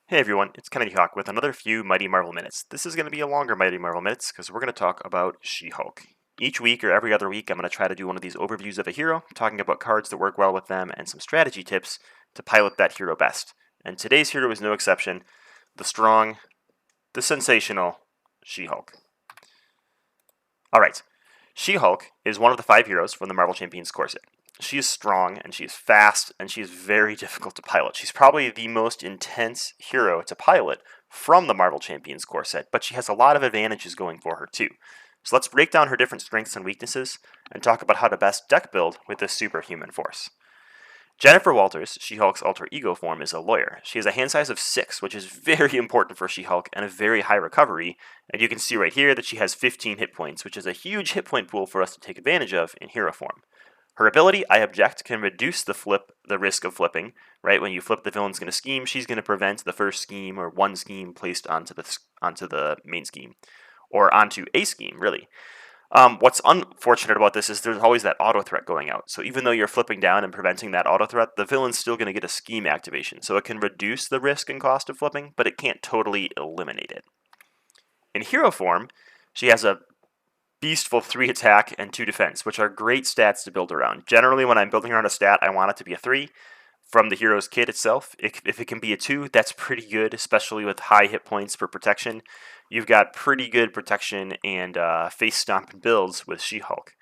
Hey everyone, it's Kennedy Hawk with another few Mighty Marvel Minutes. This is going to be a longer Mighty Marvel Minutes because we're going to talk about She-Hulk. Each week or every other week, I'm going to try to do one of these overviews of a hero, talking about cards that work well with them and some strategy tips to pilot that hero best. And today's hero is no exception, the strong, the sensational She-Hulk. Alright, She-Hulk is one of the 5 heroes from the Marvel Champions core set. She is strong, and she is fast, and she is very difficult to pilot. She's probably the most intense hero to pilot from the Marvel Champions core set, but she has a lot of advantages going for her too. So let's break down her different strengths and weaknesses, and talk about how to best deck build with this superhuman force. Jennifer Walters, She-Hulk's alter ego form, is a lawyer. She has a hand size of 6, which is very important for She-Hulk, and a very high recovery, and you can see right here that she has 15 hit points, which is a huge hit point pool for us to take advantage of in hero form. Her ability, I Object, can reduce the risk of flipping, right? When you flip, the villain's going to scheme. She's going to prevent the first scheme or one scheme placed onto the main scheme, or onto a scheme, really. What's unfortunate about this is there's always that auto threat going out. So even though you're flipping down and preventing that auto threat, the villain's still going to get a scheme activation. So it can reduce the risk and cost of flipping, but it can't totally eliminate it. In hero form, she has a beastful 3 attack and 2 defense, which are great stats to build around. Generally, when I'm building around a stat, I want it to be a 3 from the hero's kit itself. If it can be a 2, that's pretty good, especially with high hit points for protection. You've got pretty good protection and face stomping builds with She-Hulk.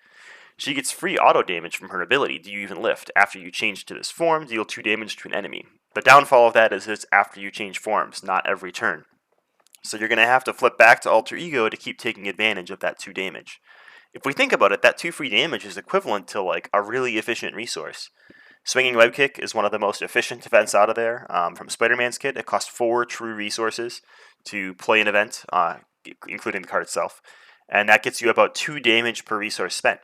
She gets free auto damage from her ability, Do You Even Lift? After you change to this form, deal 2 damage to an enemy. The downfall of that is it's after you change forms, not every turn. So you're going to have to flip back to alter ego to keep taking advantage of that 2 damage. If we think about it, that 2 free damage is equivalent to like a really efficient resource. Swinging Web Kick is one of the most efficient events out of there from Spider-Man's kit. It costs 4 true resources to play an event, including the card itself, and that gets you about 2 damage per resource spent.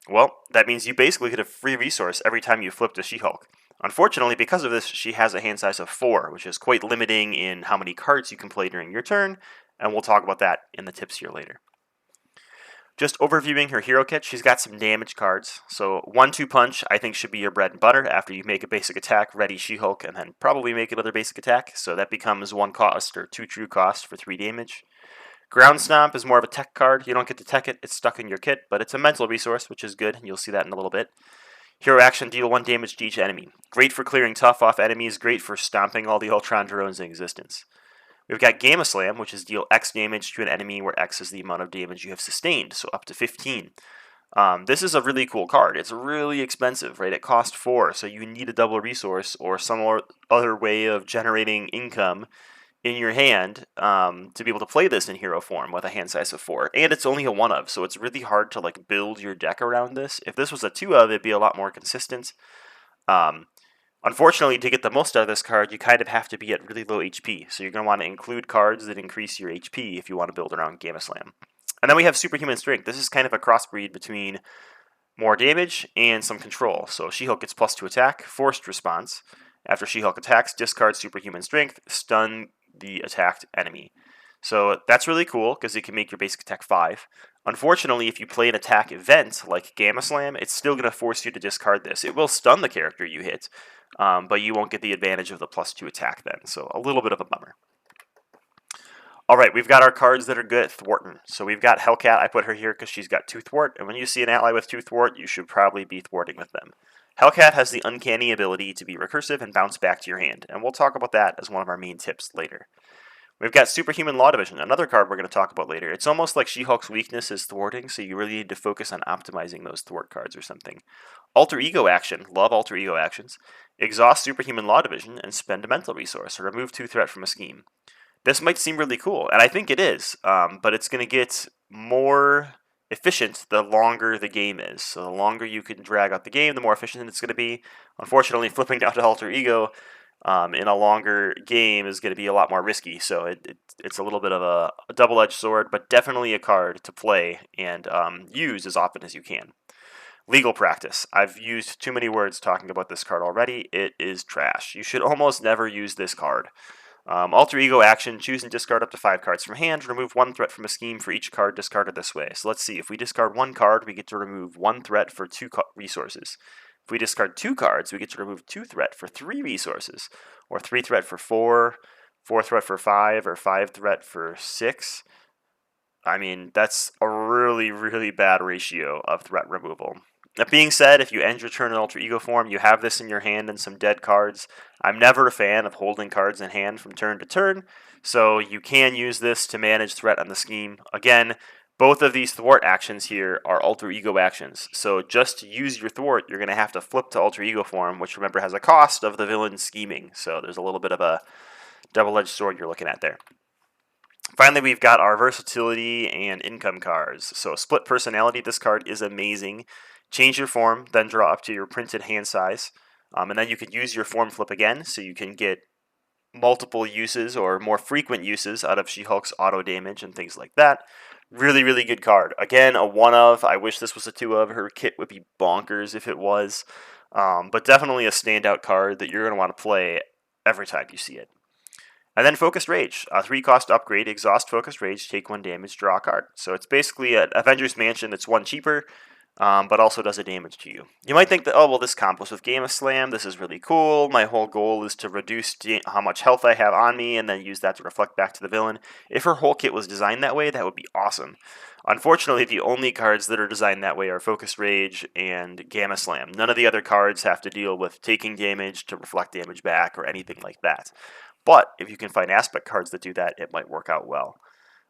Well, that means you basically get a free resource every time you flip to She-Hulk. Unfortunately, because of this, she has a hand size of 4, which is quite limiting in how many cards you can play during your turn, and we'll talk about that in the tips here later. Just overviewing her hero kit, she's got some damage cards. So 1-2 punch, I think, should be your bread and butter. After you make a basic attack, ready She-Hulk, and then probably make another basic attack. So that becomes 1 cost or 2 true cost for 3 damage. Ground Stomp is more of a tech card. You don't get to tech it, it's stuck in your kit, but it's a mental resource, which is good, and you'll see that in a little bit. Hero action, deal 1 damage to each enemy. Great for clearing tough off enemies, great for stomping all the Ultron drones in existence. We've got Gamma Slam, which is deal X damage to an enemy where X is the amount of damage you have sustained, so up to 15. This is a really cool card. It's really expensive, right? It costs 4, so you need a double resource or some other way of generating income in your hand to be able to play this in hero form with a hand size of 4. And it's only a 1 of, so it's really hard to like build your deck around this. If this was a 2 of, it'd be a lot more consistent. Unfortunately, to get the most out of this card, you kind of have to be at really low HP. So you're going to want to include cards that increase your HP if you want to build around Gamma Slam. And then we have Superhuman Strength. This is kind of a crossbreed between more damage and some control. So She-Hulk gets +2 attack, forced response. After She-Hulk attacks, discard Superhuman Strength, stun the attacked enemy. So that's really cool because it can make your basic attack 5. Unfortunately, if you play an attack event like Gamma Slam, it's still going to force you to discard this. It will stun the character you hit, but you won't get the advantage of the +2 attack then. So a little bit of a bummer. Alright, we've got our cards that are good at thwarting. So we've got Hellcat. I put her here because she's got 2 thwart, and when you see an ally with 2 thwart, you should probably be thwarting with them. Hellcat has the uncanny ability to be recursive and bounce back to your hand, and we'll talk about that as one of our main tips later. We've got Superhuman Law Division, another card we're going to talk about later. It's almost like She-Hulk's weakness is thwarting, so you really need to focus on optimizing those thwart cards or something. Alter Ego Action, love Alter Ego Actions. Exhaust Superhuman Law Division and spend a mental resource, or remove 2 threat from a scheme. This might seem really cool, and I think it is, but it's going to get more efficient the longer the game is. So the longer you can drag out the game, the more efficient it's going to be. Unfortunately, flipping down to Alter Ego in a longer game is going to be a lot more risky, so it's a little bit of a double-edged sword, but definitely a card to play and use as often as you can. Legal Practice. I've used too many words talking about this card already. It is trash. You should almost never use this card. Alter Ego Action, choose and discard up to 5 cards from hand, remove 1 threat from a scheme for each card discarded this way. So let's see, if we discard 1 card, we get to remove 1 threat for 2 resources. If we discard 2 cards, we get to remove 2 threat for 3 resources, or 3 threat for 4, 4 threat for 5 or 5 threat for 6. I mean, that's a really, really bad ratio of threat removal. That being said, if you end your turn in Alter Ego form, you have this in your hand and some dead cards. I'm never a fan of holding cards in hand from turn to turn, so you can use this to manage threat on the scheme. Again, both of these thwart actions here are Alter Ego actions, so just to use your thwart, you're going to have to flip to Alter Ego form, which remember has a cost of the villain scheming, so there's a little bit of a double-edged sword you're looking at there. Finally, we've got our versatility and income cards. So split personality, this card is amazing. Change your form, then draw up to your printed hand size. And then you can use your form flip again, so you can get multiple uses or more frequent uses out of She-Hulk's auto damage and things like that. Really, really good card. Again, a 1 of. I wish this was a 2 of. Her kit would be bonkers if it was. But definitely a standout card that you're going to want to play every time you see it. And then Focused Rage, a 3-cost upgrade, exhaust Focused Rage, take 1 damage, draw a card. So it's basically an Avengers Mansion that's 1 cheaper, but also does a damage to you. You might think that, oh, well, this combos with Gamma Slam, this is really cool. My whole goal is to reduce how much health I have on me and then use that to reflect back to the villain. If her whole kit was designed that way, that would be awesome. Unfortunately, the only cards that are designed that way are Focused Rage and Gamma Slam. None of the other cards have to deal with taking damage to reflect damage back or anything like that. But if you can find aspect cards that do that, it might work out well.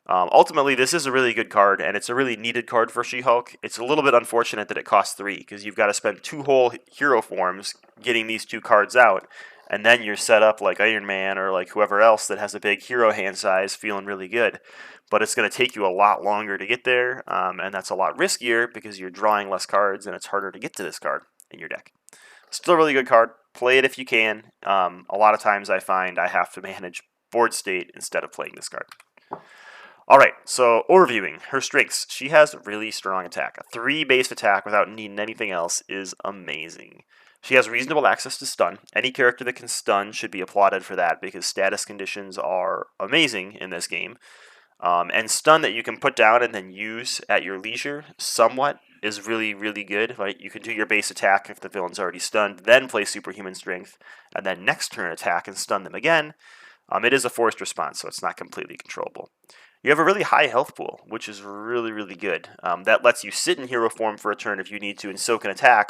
Ultimately, this is a really good card, and it's a really needed card for She-Hulk. It's a little bit unfortunate that it costs 3, because you've got to spend 2 whole hero forms getting these 2 cards out, and then you're set up like Iron Man or like whoever else that has a big hero hand size feeling really good. But it's going to take you a lot longer to get there, and that's a lot riskier because you're drawing less cards, and it's harder to get to this card in your deck. Still a really good card. Play it if you can. A lot of times I find I have to manage board state instead of playing this card. Alright, so overviewing her strengths. She has really strong attack. A 3 base attack without needing anything else is amazing. She has reasonable access to stun. Any character that can stun should be applauded for that because status conditions are amazing in this game. And stun that you can put down and then use at your leisure somewhat is really, really good. Right? You can do your base attack if the villain's already stunned, then play superhuman strength, and then next turn attack and stun them again. It is a forced response, so it's not completely controllable. You have a really high health pool, which is really, really good. That lets you sit in hero form for a turn if you need to and soak an attack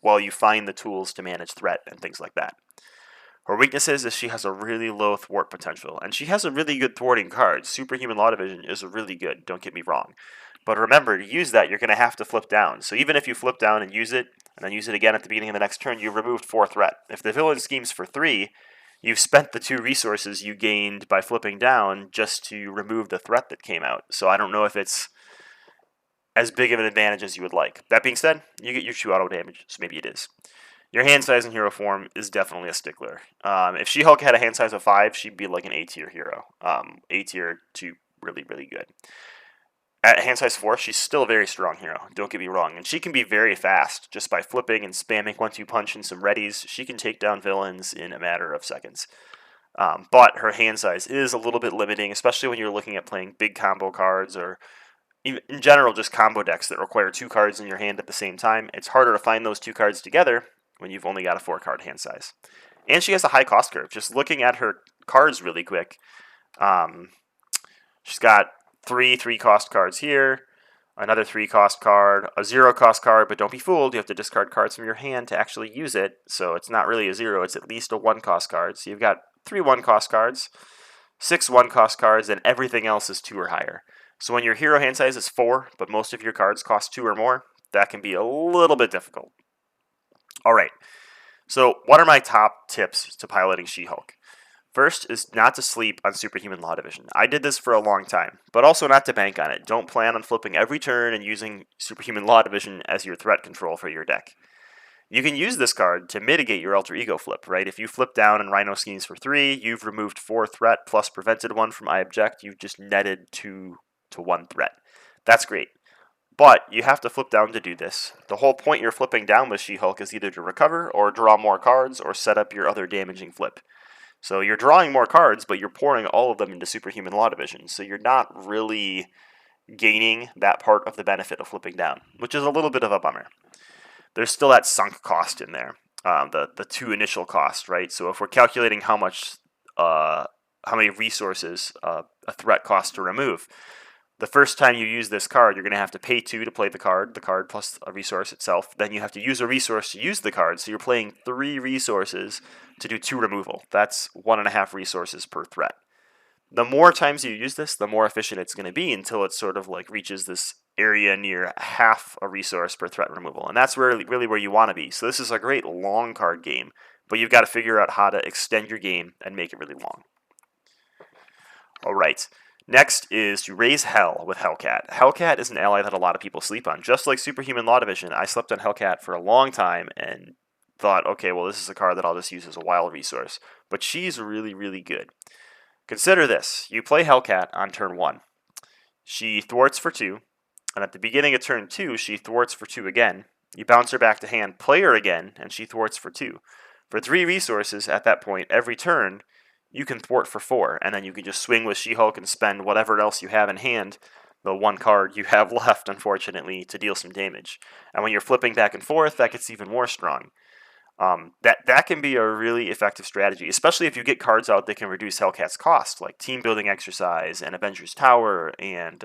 while you find the tools to manage threat and things like that. Her weaknesses is she has a really low thwart potential, and she has a really good thwarting card. Superhuman Law Division is really good, don't get me wrong. But remember, to use that, you're going to have to flip down. So even if you flip down and use it, and then use it again at the beginning of the next turn, you've removed 4 threat. If the villain schemes for 3, you've spent the 2 resources you gained by flipping down just to remove the threat that came out. So I don't know if it's as big of an advantage as you would like. That being said, you get your 2 auto damage, so maybe it is. Your hand size in hero form is definitely a stickler. If She-Hulk had a hand size of 5, she'd be like an A-tier hero. A-tier to really, really good. At hand size 4, she's still a very strong hero, don't get me wrong. And she can be very fast. Just by flipping and spamming 1-2 punch and some readies, she can take down villains in a matter of seconds. But her hand size is a little bit limiting, especially when you're looking at playing big combo cards or in general just combo decks that require 2 cards in your hand at the same time. It's harder to find those 2 cards together when you've only got a 4-card hand size. And she has a high cost curve. Just looking at her cards really quick, she's got 3 3-cost cards here, another 3-cost card, a 0-cost card, but don't be fooled, you have to discard cards from your hand to actually use it, so it's not really a 0, it's at least a 1-cost card. So you've got 3 1-cost cards, 6 1-cost cards, and everything else is 2 or higher. So when your hero hand size is 4, but most of your cards cost 2 or more, that can be a little bit difficult. Alright, so what are my top tips to piloting She-Hulk? First is not to sleep on Superhuman Law Division. I did this for a long time, but also not to bank on it. Don't plan on flipping every turn and using Superhuman Law Division as your threat control for your deck. You can use this card to mitigate your Alter Ego flip, right? If you flip down and Rhino schemes for 3, you've removed 4 threat plus prevented 1 from I Object. You've just netted 2 to 1 threat. That's great. But you have to flip down to do this. The whole point you're flipping down with She-Hulk is either to recover or draw more cards or set up your other damaging flip. So you're drawing more cards, but you're pouring all of them into Superhuman Law Division. So you're not really gaining that part of the benefit of flipping down, which is a little bit of a bummer. There's still that sunk cost in there, the 2 initial costs, right? So if we're calculating how much resources a threat costs to remove. The first time you use this card, you're going to have to pay 2 to play the card plus a resource itself. Then you have to use a resource to use the card, so you're playing 3 resources to do 2 removal. That's 1.5 resources per threat. The more times you use this, the more efficient it's going to be until it sort of like reaches this area near half a resource per threat removal. And that's really where you want to be. So this is a great long card game, but you've got to figure out how to extend your game and make it really long. All right. Next is to raise Hell with Hellcat. Hellcat is an ally that a lot of people sleep on. Just like Superhuman Law Division, I slept on Hellcat for a long time and thought, okay, well, this is a card that I'll just use as a wild resource. But she's really good. Consider this. You play Hellcat on turn 1. She thwarts for 2, and at the beginning of turn 2, she thwarts for 2 again. You bounce her back to hand, play her again, and she thwarts for 2. For 3 resources at that point, every turn, you can thwart for 4, and then you can just swing with She-Hulk and spend whatever else you have in hand, the 1 card you have left, unfortunately, to deal some damage. And when you're flipping back and forth, that gets even more strong. That can be a really effective strategy, especially if you get cards out that can reduce Hellcat's cost, like Team Building Exercise and Avengers Tower and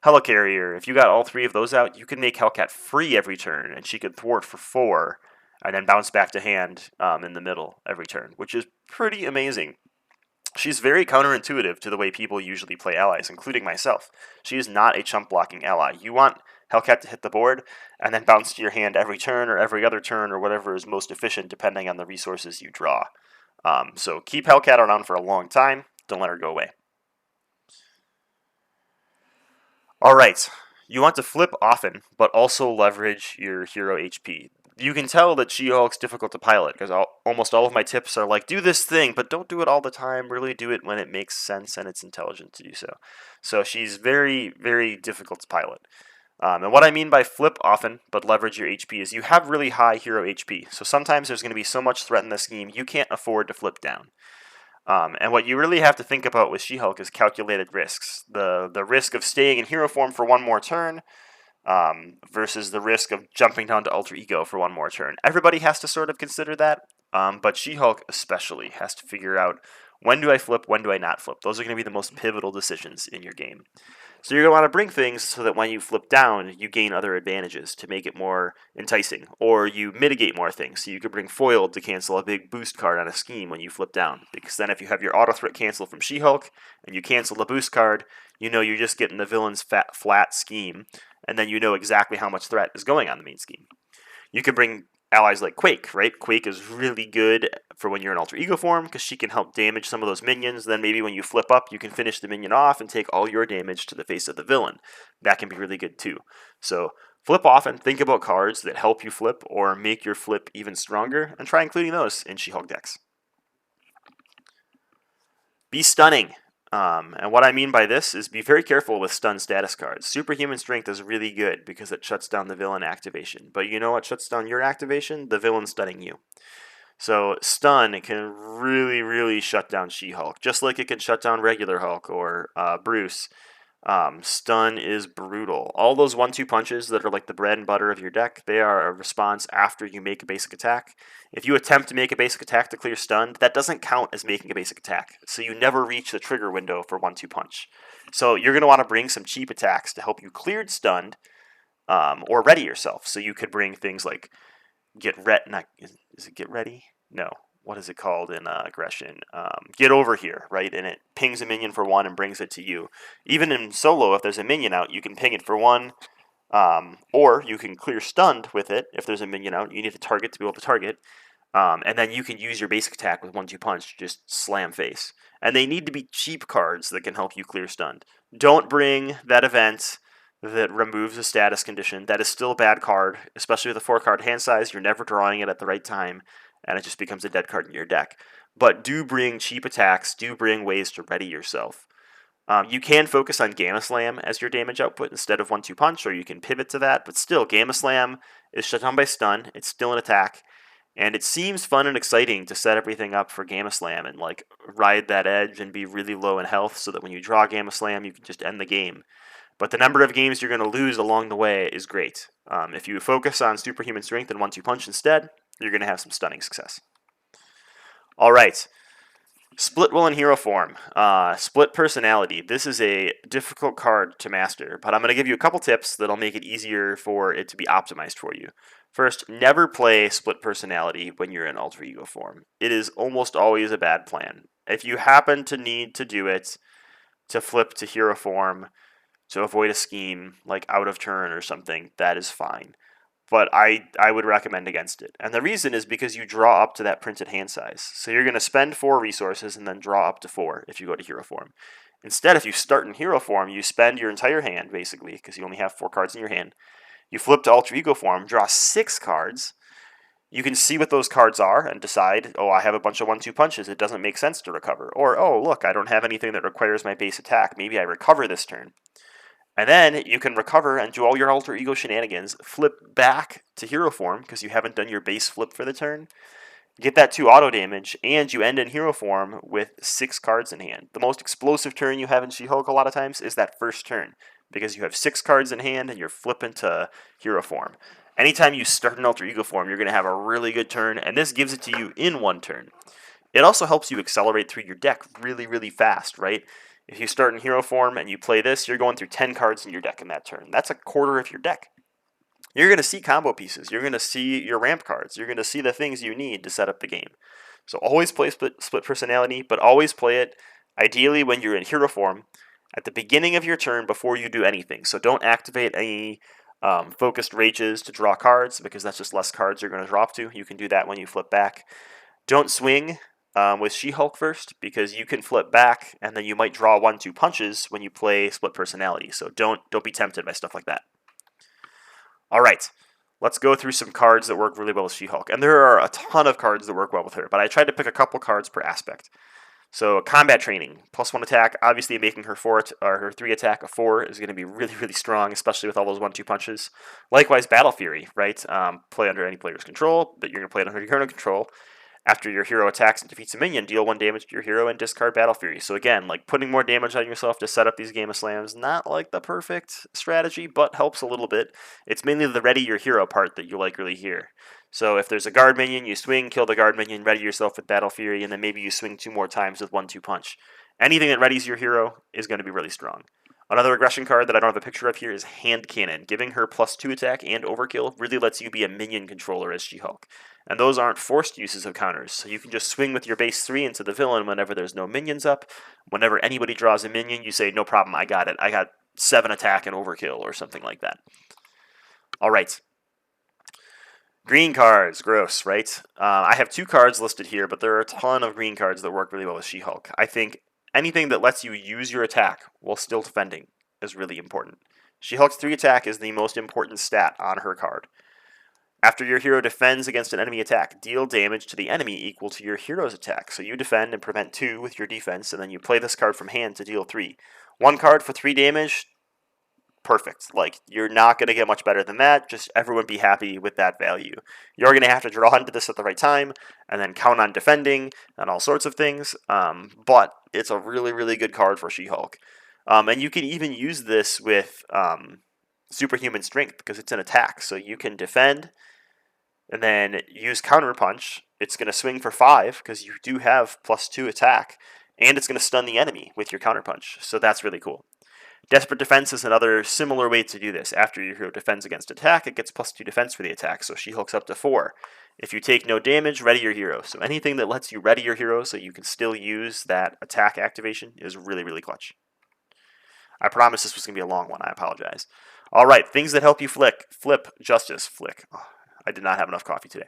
Helicarrier. If you got all 3 of those out, you can make Hellcat free every turn, and she could thwart for 4, and then bounce back to hand in the middle every turn, which is pretty amazing. She's very counterintuitive to the way people usually play allies, including myself. She is not a chump blocking ally. You want Hellcat to hit the board and then bounce to your hand every turn or every other turn or whatever is most efficient depending on the resources you draw. So keep Hellcat around for a long time. Don't let her go away. All right. You want to flip often, but also leverage your hero HP. You can tell that She-Hulk's difficult to pilot because almost all of my tips are like, do this thing, but don't do it all the time. Really do it when it makes sense and it's intelligent to do so. So she's very difficult to pilot. And what I mean by flip often, but leverage your HP, is you have really high hero HP. So sometimes there's going to be so much threat in the scheme, you can't afford to flip down. And what you really have to think about with She-Hulk is calculated risks. The risk of staying in hero form for 1 more turn, versus the risk of jumping down to Alter Ego for 1 more turn. Everybody has to sort of consider that, but She-Hulk especially has to figure out, when do I flip, when do I not flip? Those are going to be the most pivotal decisions in your game. So you're going to want to bring things so that when you flip down, you gain other advantages to make it more enticing, or you mitigate more things. So you could bring Foiled to cancel a big boost card on a scheme when you flip down, because then if you have your auto threat cancel from She-Hulk, and you cancel the boost card, you know you're just getting the villain's flat scheme, and then you know exactly how much threat is going on the main scheme. You could bring allies like Quake, right? Quake is really good for when you're in Alter Ego form because she can help damage some of those minions. Then maybe when you flip up, you can finish the minion off and take all your damage to the face of the villain. That can be really good too. So flip off and think about cards that help you flip or make your flip even stronger, and try including those in She-Hulk decks. Be stunning. And what I mean by this is be very careful with stun status cards. Superhuman Strength is really good because it shuts down the villain activation. But you know what shuts down your activation? The villain stunning you. So stun can really shut down She-Hulk, just like it can shut down regular Hulk or Bruce. Stun is brutal. All those 1-2 punches that are like the bread and butter of your deck, they are a response after you make a basic attack. If you attempt to make a basic attack to clear stun, that doesn't count as making a basic attack. So you never reach the trigger window for 1-2 punch. So you're going to want to bring some cheap attacks to help you clear stunned, or ready yourself. So you could bring things like Get Ready? No. What is it called in aggression? Get Over Here, right? And it pings a minion for 1 and brings it to you. Even in solo, if there's a minion out, you can ping it for 1, or you can clear stunned with it. If there's a minion out, you need a target to be able to target. And then you can use your basic attack with 1-2 punch, just slam face. And they need to be cheap cards that can help you clear stunned. Don't bring that event that removes a status condition. That is still a bad card, especially with a 4-card hand size. You're never drawing it at the right time, and it just becomes a dead card in your deck. But do bring cheap attacks, do bring ways to ready yourself. You can focus on Gamma Slam as your damage output instead of 1-2 punch, or you can pivot to that, but still, Gamma Slam is shut down by stun, it's still an attack, and it seems fun and exciting to set everything up for Gamma Slam and like ride that edge and be really low in health so that when you draw Gamma Slam, you can just end the game. But the number of games you're going to lose along the way is great. If you focus on Superhuman Strength and 1-2 punch instead, you're going to have some stunning success. All right. Split will in hero form. Split personality. This is a difficult card to master, but I'm going to give you a couple tips that'll make it easier for it to be optimized for you. First, never play split personality when you're in alter ego form. It is almost always a bad plan. If you happen to need to do it to flip to hero form to avoid a scheme like out of turn or something, that is fine. But I would recommend against it. And the reason is because you draw up to that printed hand size. So you're going to spend 4 resources and then draw up to 4 if you go to hero form. Instead, if you start in hero form, you spend your entire hand, basically, because you only have 4 cards in your hand. You flip to alter ego form, draw 6 cards. You can see what those cards are and decide, oh, I have a bunch of 1-2 punches. It doesn't make sense to recover. Or, oh, look, I don't have anything that requires my base attack. Maybe I recover this turn. And then you can recover and do all your alter ego shenanigans, flip back to hero form because you haven't done your base flip for the turn, get that 2 auto damage, and you end in hero form with 6 cards in hand. The most explosive turn you have in She-Hulk a lot of times is that first turn because you have 6 cards in hand and you're flipping to hero form. Anytime you start an alter ego form, you're going to have a really good turn, and this gives it to you in 1 turn. It also helps you accelerate through your deck really, really fast, right? If you start in hero form and you play this, you're going through 10 cards in your deck in that turn. That's a quarter of your deck. You're going to see combo pieces. You're going to see your ramp cards. You're going to see the things you need to set up the game. So always play split personality, but always play it ideally when you're in hero form at the beginning of your turn before you do anything. So don't activate any focused rages to draw cards because that's just less cards you're going to drop to. You can do that when you flip back. Don't swing with She-Hulk first because you can flip back and then you might draw 1-2 punches when you play split personality. So don't be tempted by stuff like that. All right, let's go through some cards that work really well with She-Hulk. And there are a ton of cards that work well with her, but I tried to pick a couple cards per aspect. So combat training, +1 attack, obviously making her 3 attack a 4 is going to be really, really strong, especially with all those 1-2 punches. Likewise, Battle Fury, right? Play under any player's control, but you're going to play it under your own control. After your hero attacks and defeats a minion, deal 1 damage to your hero and discard Battle Fury. So again, like putting more damage on yourself to set up these Game of Slams, not like the perfect strategy, but helps a little bit. It's mainly the ready your hero part that you like really here. So if there's a guard minion, you swing, kill the guard minion, ready yourself with Battle Fury, and then maybe you swing 2 more times with 1-2 punch. Anything that readies your hero is going to be really strong. Another aggression card that I don't have a picture of here is Hand Cannon. Giving her +2 attack and overkill really lets you be a minion controller as She-Hulk. And those aren't forced uses of counters, so you can just swing with your base 3 into the villain whenever there's no minions up. Whenever anybody draws a minion, you say, no problem, I got it. I got 7 attack and overkill or something like that. All right. Green cards, gross, right? I have 2 cards listed here, but there are a ton of green cards that work really well with She-Hulk. I think anything that lets you use your attack while still defending is really important. She-Hulk's 3 attack is the most important stat on her card. After your hero defends against an enemy attack, deal damage to the enemy equal to your hero's attack. So you defend and prevent 2 with your defense, and then you play this card from hand to deal 3. 1 card for 3 damage, perfect. Like, you're not going to get much better than that. Just everyone be happy with that value. You're going to have to draw into this at the right time, and then count on defending and all sorts of things. But it's a really, really good card for She-Hulk. And you can even use this with superhuman strength because it's an attack. So you can defend and then use counter punch. It's going to swing for 5 because you do have +2 attack, and it's going to stun the enemy with your counter punch. So that's really cool. Desperate Defense is another similar way to do this. After your hero defends against attack, it gets +2 defense for the attack, so She-Hulk's up to 4. If you take no damage, ready your hero. So anything that lets you ready your hero so you can still use that attack activation is really, really clutch. I promise this was going to be a long one. I apologize. All right, things that help you flip justice, flick. Oh, I did not have enough coffee today.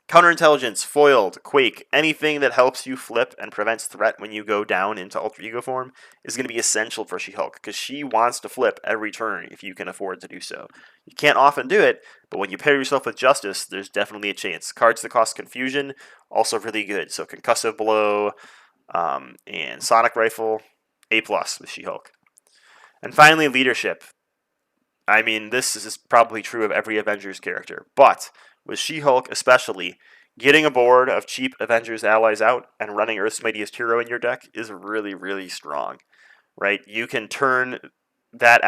Counterintelligence, foiled, quake, anything that helps you flip and prevents threat when you go down into alter ego form is going to be essential for She-Hulk because she wants to flip every turn if you can afford to do so. You can't often do it, but when you pair yourself with justice, there's definitely a chance. Cards that cost confusion, also really good. So concussive blow and sonic rifle, A+ with She-Hulk. And finally, leadership. I mean, this is probably true of every Avengers character, but with She-Hulk especially, getting a board of cheap Avengers allies out and running Earth's Mightiest Hero in your deck is really, really strong, right? You can turn that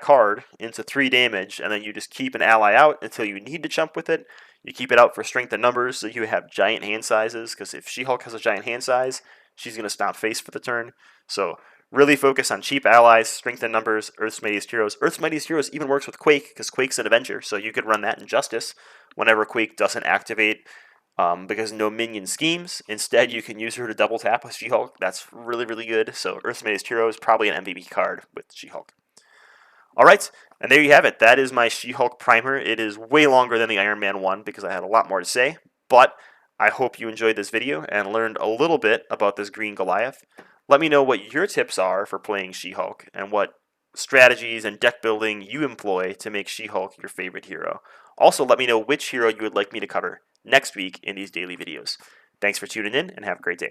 card into 3 damage, and then you just keep an ally out until you need to jump with it. You keep it out for strength and numbers so you have giant hand sizes, because if She-Hulk has a giant hand size, she's going to stomp face for the turn. So really focus on cheap allies, strength and numbers, Earth's Mightiest Heroes. Earth's Mightiest Heroes even works with Quake, because Quake's an Avenger, so you could run that in Justice whenever Quake doesn't activate because no minion schemes. Instead, you can use her to double tap with She-Hulk. That's really, really good. So Earth's Mightiest Hero is probably an MVP card with She-Hulk. All right, and there you have it. That is my She-Hulk primer. It is way longer than the Iron Man one because I had a lot more to say, but I hope you enjoyed this video and learned a little bit about this Green Goliath. Let me know what your tips are for playing She-Hulk and what strategies and deck building you employ to make She-Hulk your favorite hero. Also, let me know which hero you would like me to cover next week in these daily videos. Thanks for tuning in and have a great day.